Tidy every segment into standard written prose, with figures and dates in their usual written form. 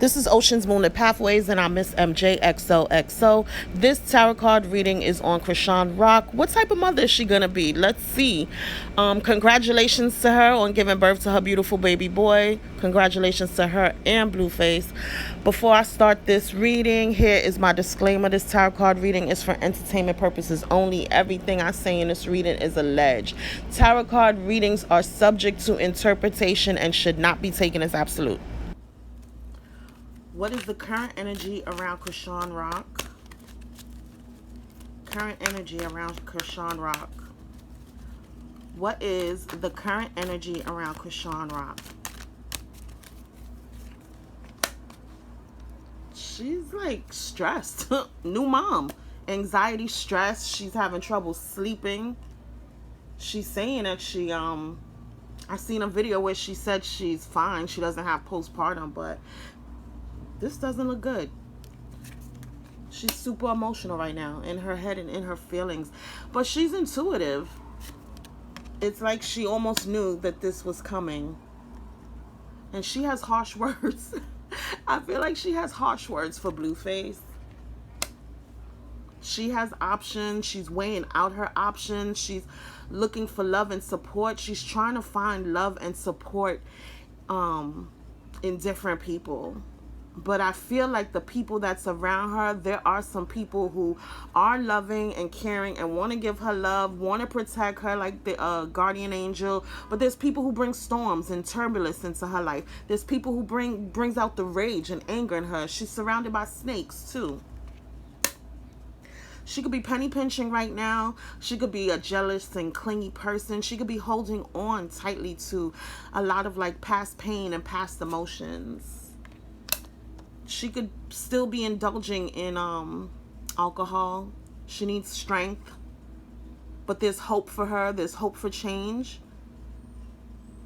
This is Ocean's Moonlit Pathways, and I'm Miss MJXOXO. This tarot card reading is on Chrisean Rock. What type of mother is she gonna be? Let's see. Congratulations to her on giving birth to her beautiful baby boy. Congratulations to her and Blueface. Before I start this reading, here is my disclaimer. This tarot card reading is for entertainment purposes only. Everything I say in this reading is alleged. Tarot card readings are subject to interpretation and should not be taken as absolute. What is the current energy around Chrisean Rock? Current energy around Chrisean Rock. What is the current energy around Chrisean Rock? She's like stressed. New mom. Anxiety, stress. She's having trouble sleeping. She's saying that I seen a video where she said she's fine. She doesn't have postpartum, but this doesn't look good. She's super emotional right now in her head and in her feelings. But she's intuitive. It's like she almost knew that this was coming. And she has harsh words. I feel like she has harsh words for Blueface. She has options. She's weighing out her options. She's looking for love and support. She's trying to find love and support in different people. But I feel like the people that's around her, there are some people who are loving and caring and want to give her love, want to protect her like the guardian angel. But there's people who bring storms and turbulence into her life. There's people who brings out the rage and anger in her. She's surrounded by snakes too. She could be penny pinching right now. She could be a jealous and clingy person. She could be holding on tightly to a lot of like past pain and past emotions. She could still be indulging in alcohol. She needs strength. But there's hope for her. There's hope for change.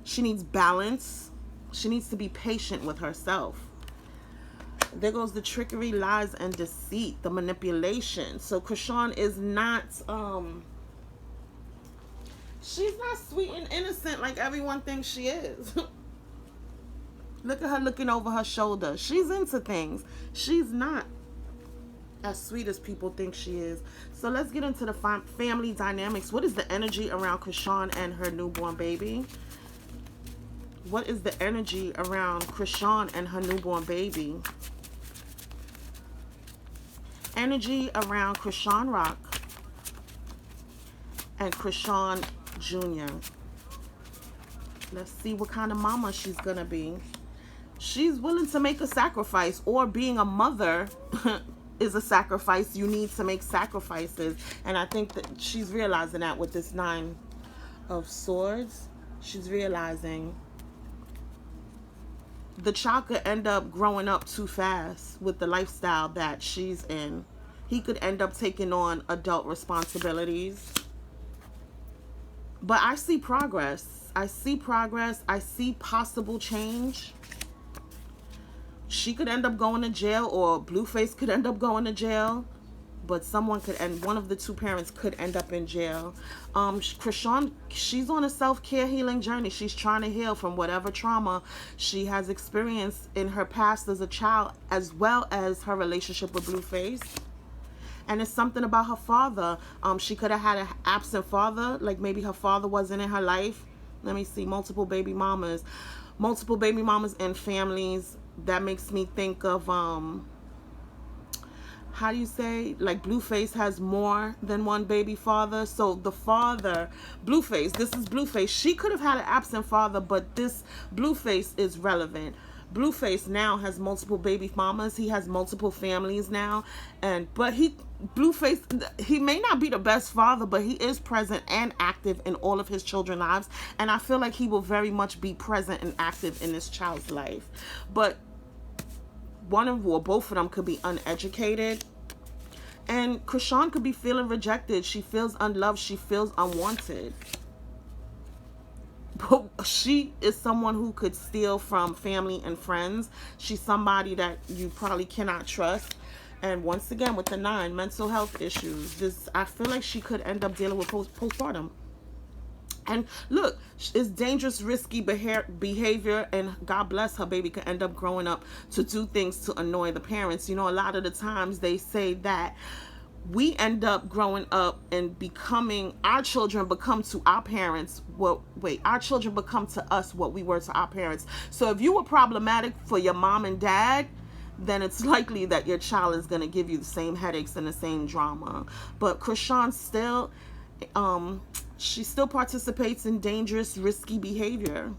She needs balance. She needs to be patient with herself. There goes the trickery, lies, and deceit, the manipulation. So Chrisean is not, she's not sweet and innocent like everyone thinks she is. Look at her looking over her shoulder. She's into things. She's not as sweet as people think she is. So let's get into the family dynamics. What is the energy around Chrisean and her newborn baby? What is the energy around Chrisean and her newborn baby? Energy around Chrisean Rock and Chrisean Jr. Let's see what kind of mama she's gonna be. She's willing to make a sacrifice, or being a mother is a sacrifice. You need to make sacrifices. And I think that she's realizing that with this 9 of Swords. She's realizing the child could end up growing up too fast with the lifestyle that she's in. He could end up taking on adult responsibilities. But I see progress. I see progress. I see possible change. She could end up going to jail, or Blueface could end up going to jail. But someone could, and one of the two parents could end up in jail. Chrisean, she's on a self-care healing journey. She's trying to heal from whatever trauma she has experienced in her past as a child, as well as her relationship with Blueface. And it's something about her father. She could have had an absent father, like maybe her father wasn't in her life. Let me see, multiple baby mamas and families. That makes me think of how do you say, like Blueface has more than one baby father. So the father, Blueface, this is Blueface. She could have had an absent father, but this Blueface is relevant. Blueface now has multiple baby mamas. He has multiple families now. But Blueface, he may not be the best father, but he is present and active in all of his children's lives. And I feel like he will very much be present and active in this child's life. But one of, or both of them could be uneducated. And Chrisean could be feeling rejected. She feels unloved. She feels unwanted. But she is someone who could steal from family and friends. She's somebody that you probably cannot trust. And once again, with the 9, mental health issues. I feel like she could end up dealing with postpartum. And look, it's dangerous, risky behavior, and God bless her baby could end up growing up to do things to annoy the parents. You know, a lot of the times they say that we end up growing up and becoming, our children become to our parents what, wait, our children become to us what we were to our parents. So if you were problematic for your mom and dad, then it's likely that your child is going to give you the same headaches and the same drama. But Chrisean still, she still participates in dangerous, risky behavior.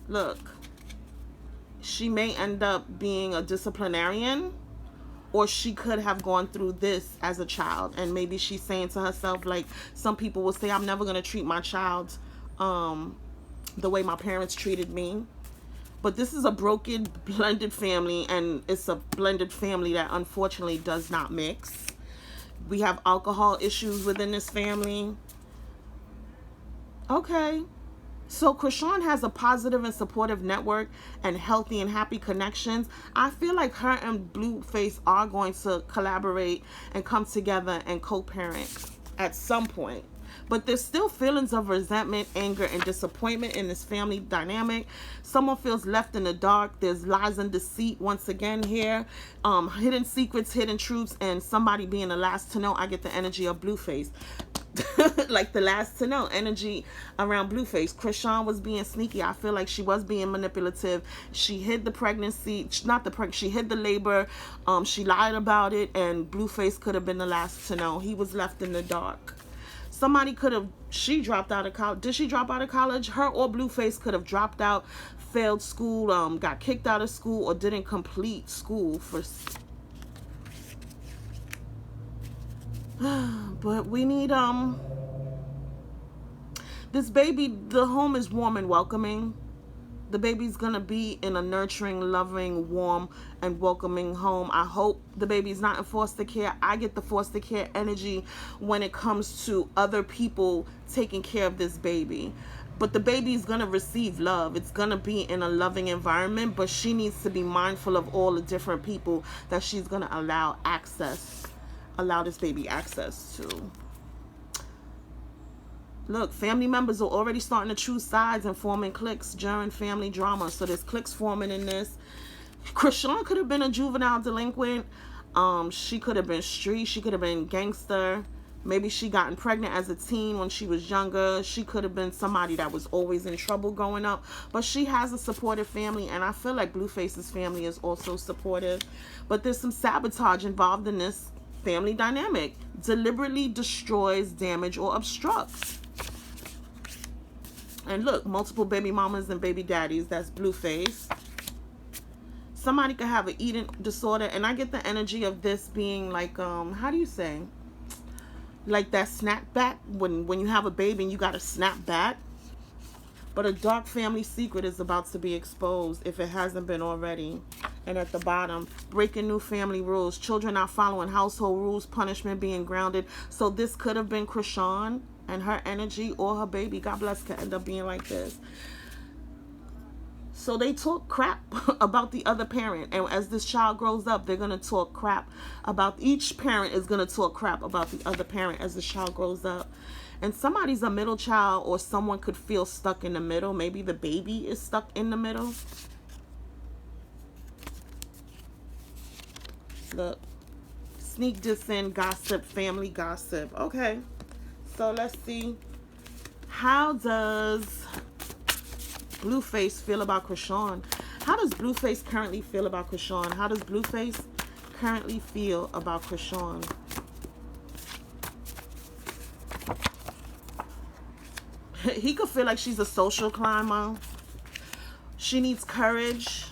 Look, she may end up being a disciplinarian, or she could have gone through this as a child, and maybe she's saying to herself, like some people will say, I'm never going to treat my child the way my parents treated me. But this is a broken, blended family, and it's a blended family that unfortunately does not mix. We have alcohol issues within this family. Okay. So Chrisean has a positive and supportive network and healthy and happy connections. I feel like her and Blueface are going to collaborate and come together and co-parent at some point. But there's still feelings of resentment, anger, and disappointment in this family dynamic. Someone feels left in the dark. There's lies and deceit once again here. Hidden secrets, hidden truths, and somebody being the last to know. I get the energy of Blueface. Like the last to know energy around Blueface. Chrisean was being sneaky. I feel like she was being manipulative. She hid the pregnancy, she hid the labor. She lied about it, and Blueface could have been the last to know. He was left in the dark. Somebody could have, she dropped out of college. Did she drop out of college? Her or Blueface could have dropped out, failed school, got kicked out of school, or didn't complete school for. But we need, this baby, the home is warm and welcoming. The baby's gonna be in a nurturing, loving, warm, and welcoming home. I hope the baby's not in foster care. I get the foster care energy when it comes to other people taking care of this baby. But the baby's gonna receive love. It's gonna be in a loving environment, but she needs to be mindful of all the different people that she's gonna allow this baby access to. Look, family members are already starting to choose sides and forming cliques during family drama. So there's cliques forming in this. Chrisean could have been a juvenile delinquent. She could have been street. She could have been gangster. Maybe she gotten pregnant as a teen when she was younger. She could have been somebody that was always in trouble growing up. But she has a supportive family, and I feel like Blueface's family is also supportive. But there's some sabotage involved in this family dynamic. Deliberately destroys, damage, or obstructs. And look, multiple baby mamas and baby daddies. That's Blueface. Somebody could have an eating disorder. And I get the energy of this being like, how do you say? Like that snap back. When you have a baby and you got to snap back. But a dark family secret is about to be exposed if it hasn't been already. And at the bottom, breaking new family rules. Children not following household rules. Punishment being grounded. So this could have been Chrisean and her energy, or her baby, God bless, could end up being like this. So they talk crap about the other parent. And as this child grows up, they're going to talk crap about, each parent is going to talk crap about the other parent as the child grows up. And somebody's a middle child, or someone could feel stuck in the middle. Maybe the baby is stuck in the middle. Look, sneak this in, gossip, family gossip. Okay. So let's see. How does Blueface feel about Chrisean? How does Blueface currently feel about Chrisean? How does Blueface currently feel about Chrisean? He could feel like she's a social climber. She needs courage,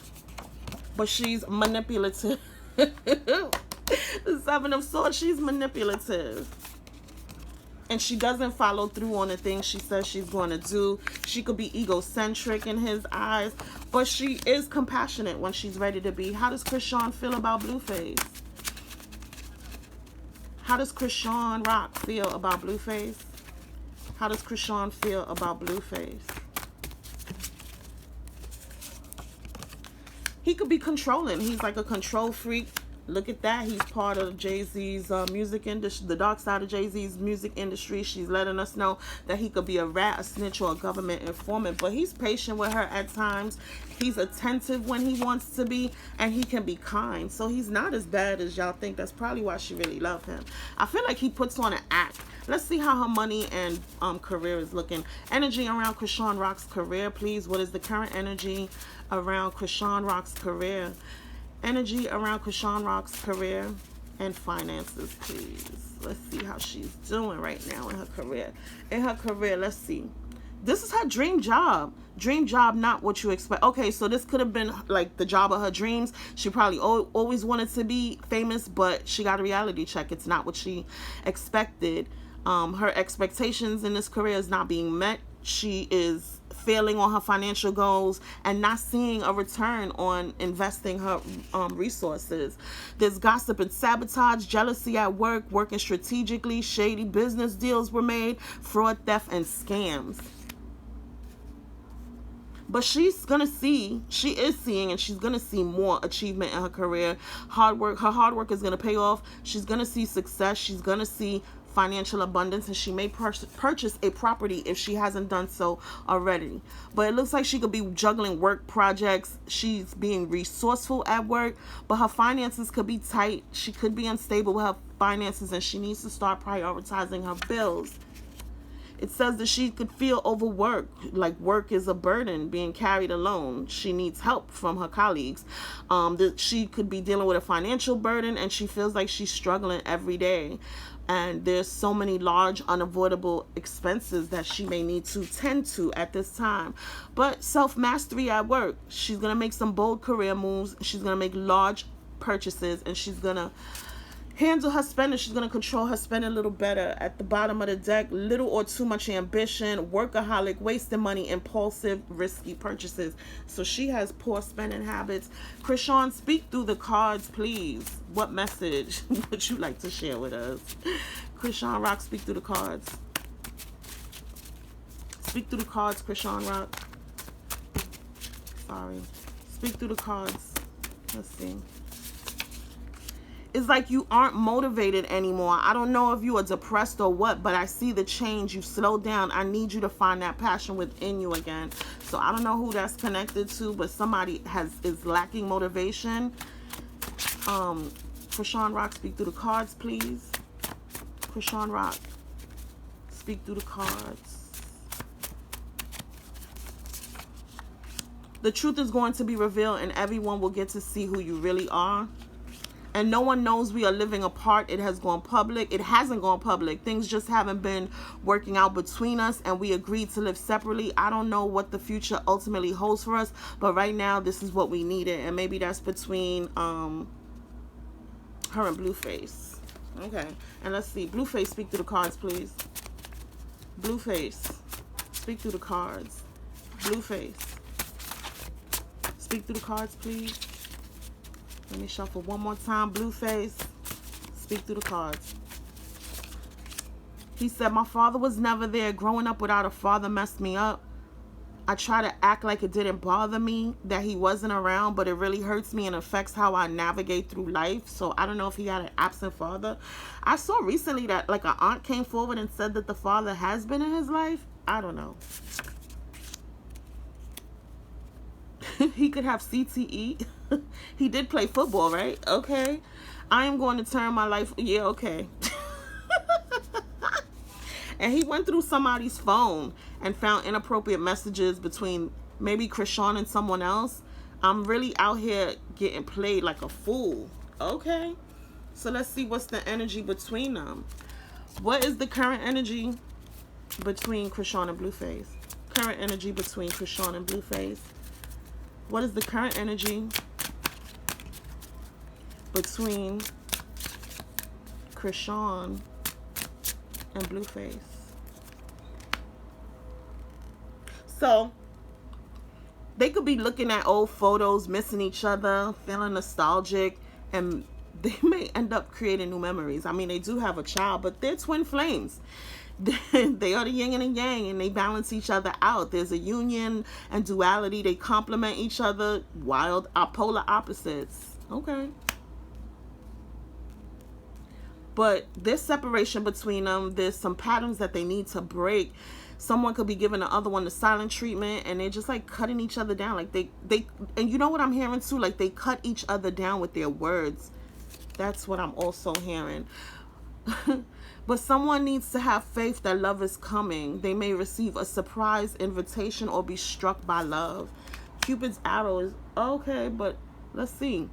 but she's manipulative. The Seven of Swords, she's manipulative. And she doesn't follow through on the things she says she's going to do. She could be egocentric in his eyes, but she is compassionate when she's ready to be. How does Chrisean feel about Blueface? How does Chrisean Rock feel about Blueface? How does Chrisean feel about Blueface? He could be controlling. He's like a control freak. Look at that. He's part of Jay-Z's music industry, the dark side of Jay-Z's music industry. She's letting us know that he could be a rat, a snitch, or a government informant. But he's patient with her at times. He's attentive when he wants to be, and he can be kind. So he's not as bad as y'all think. That's probably why she really loves him. I feel like he puts on an act. Let's see how her money and career is looking. Energy around Chrisean Rock's career, please. What is the current energy around Chrisean Rock's career? Energy around Chrisean Rock's career and finances, please. Let's see how she's doing right now in her career. In her career, let's see. This is her dream job. Dream job, not what you expect. Okay, so this could have been like the job of her dreams. She probably always wanted to be famous, but she got a reality check. It's not what she expected. Her expectations in this career is not being met. She is failing on her financial goals and not seeing a return on investing her resources. There's gossip and sabotage, jealousy at work, working strategically, shady business deals were made, fraud, theft, and scams. But she's gonna see, she is seeing, and she's gonna see more achievement in her career. Hard work, her hard work is gonna pay off. She's gonna see success. She's gonna see financial abundance, and she may purchase a property if she hasn't done so already. But it looks like she could be juggling work projects. She's being resourceful at work, but her finances could be tight. She could be unstable with her finances, and she needs to start prioritizing her bills. It says that she could feel overworked, like work is a burden, being carried alone. She needs help from her colleagues. That she could be dealing with a financial burden, and she feels like she's struggling every day. And there's so many large unavoidable expenses that she may need to tend to at this time. But self-mastery at work. She's going to make some bold career moves. She's going to make large purchases, and she's going to handle her spending. She's going to control her spending a little better. At the bottom of the deck, little or too much ambition, workaholic, wasting money, impulsive, risky purchases. So she has poor spending habits. Chrisean, speak through the cards, please. What message would you like to share with us? Chrisean Rock, speak through the cards. Speak through the cards, Chrisean Rock. Sorry. Speak through the cards. Let's see. It's like you aren't motivated anymore. I don't know if you are depressed or what, but I see the change. You've slowed down. I need you to find that passion within you again. So I don't know who that's connected to, but somebody is lacking motivation. Chrisean Rock, speak through the cards, please. Chrisean Rock, speak through the cards. The truth is going to be revealed, and everyone will get to see who you really are. And no one knows we are living apart. It has gone public. It hasn't gone public. Things just haven't been working out between us, and we agreed to live separately. I don't know what the future ultimately holds for us, but right now this is what we needed. And maybe that's between her and Blueface. Okay. And let's see. Blueface, speak through the cards, please. Blueface, speak through the cards. Blueface, speak through the cards, please. Let me shuffle one more time. Blueface, speak through the cards. He said, my father was never there. Growing up without a father messed me up. I try to act like it didn't bother me that he wasn't around, but it really hurts me and affects how I navigate through life. So I don't know if he had an absent father. I saw recently that like an aunt came forward and said that the father has been in his life. I don't know. He could have CTE. He did play football, right? Okay. I am going to turn my life. Yeah, okay. And he went through somebody's phone and found inappropriate messages between maybe Chrisean and someone else. I'm really out here getting played like a fool. Okay. So let's see what's the energy between them. What is the current energy between Chrisean and Blueface? Current energy between Chrisean and Blueface. What is the current energy between Chrisean and Blueface? So they could be looking at old photos, missing each other, feeling nostalgic, and they may end up creating new memories. I mean, they do have a child, but they're twin flames. They are the yin and the yang, and they balance each other out. There's a union and duality. They complement each other. Wild, polar opposites. Okay. But there's separation between them. There's some patterns that they need to break. Someone could be giving the other one the silent treatment, and they're just like cutting each other down. Like they and you know what I'm hearing too? Like they cut each other down with their words. That's what I'm also hearing. But someone needs to have faith that love is coming. They may receive a surprise invitation or be struck by love. Cupid's arrow is okay, but let's see.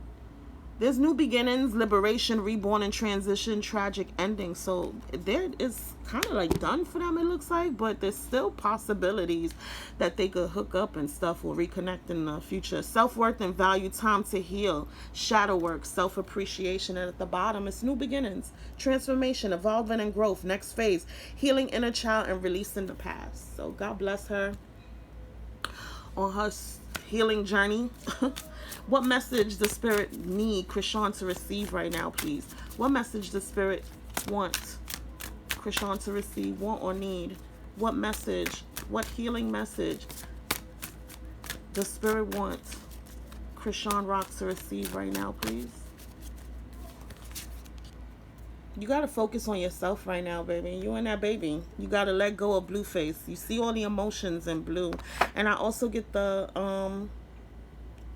There's new beginnings, liberation, reborn, and transition, tragic ending. So there is kind of like done for them, it looks like, but there's still possibilities that they could hook up and stuff or reconnect in the future. Self-worth and value, time to heal, shadow work, self-appreciation, and at the bottom it's new beginnings, transformation, evolving and growth, next phase, healing inner child and releasing the past. So God bless her on her healing journey. What message does Spirit need Chrisean to receive right now, please? What message does Spirit want Chrisean to receive, want or need? What message, what healing message does Spirit want Chrisean Rock to receive right now, please? You got to focus on yourself right now, baby. You and that baby. You got to let go of blue face. You see all the emotions in blue. And I also get the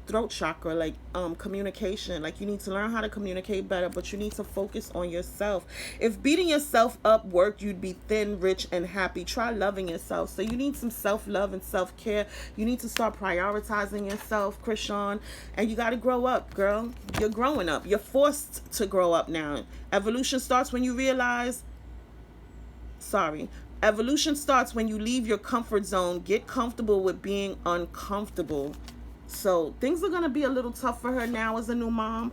throat chakra, like communication. Like you need to learn how to communicate better, but you need to focus on yourself. If beating yourself up worked, you'd be thin, rich, and happy. Try loving yourself. So you need some self-love and self-care. You need to start prioritizing yourself, Chrisean. And you got to grow up, girl. You're growing up. You're forced to grow up now. Evolution starts when you realize, evolution starts when you leave your comfort zone. Get comfortable with being uncomfortable. So things are going to be a little tough for her now as a new mom,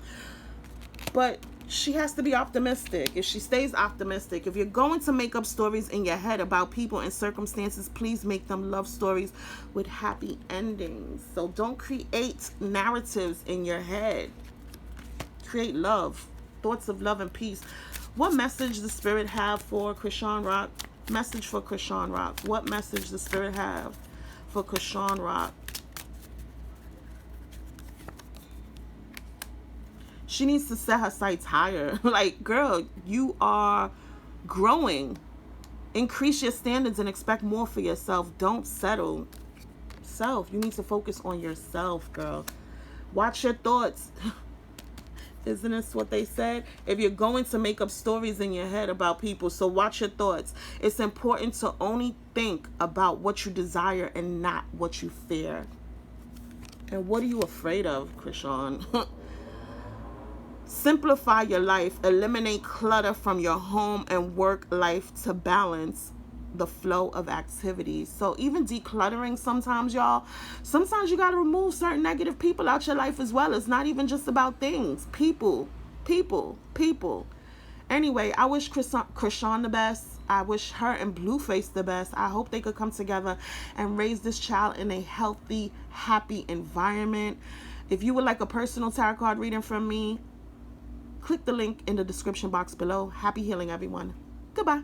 but she has to be optimistic. If she stays optimistic, if you're going to make up stories in your head about people and circumstances, please make them love stories with happy endings. So don't create narratives in your head. Create love, thoughts of love and peace. What message does Spirit have for Chrisean Rock? Message for Chrisean Rock. What message does Spirit have for Chrisean Rock? She needs to set her sights higher. Like, girl, you are growing. Increase your standards and expect more for yourself. Don't settle. You need to focus on yourself, girl. Watch your thoughts. Isn't this what they said? If you're going to make up stories in your head about people, so watch your thoughts. It's important to only think about what you desire and not what you fear. And what are you afraid of, Chrisean? Simplify your life. Eliminate clutter from your home and work life to balance the flow of activities. So even decluttering sometimes, y'all, sometimes you got to remove certain negative people out your life as well. It's not even just about things. People. Anyway, I wish Chrisean the best. I wish her and Blueface the best. I hope they could come together and raise this child in a healthy, happy environment. If you would like a personal tarot card reading from me, click the link in the description box below. Happy healing, everyone. Goodbye.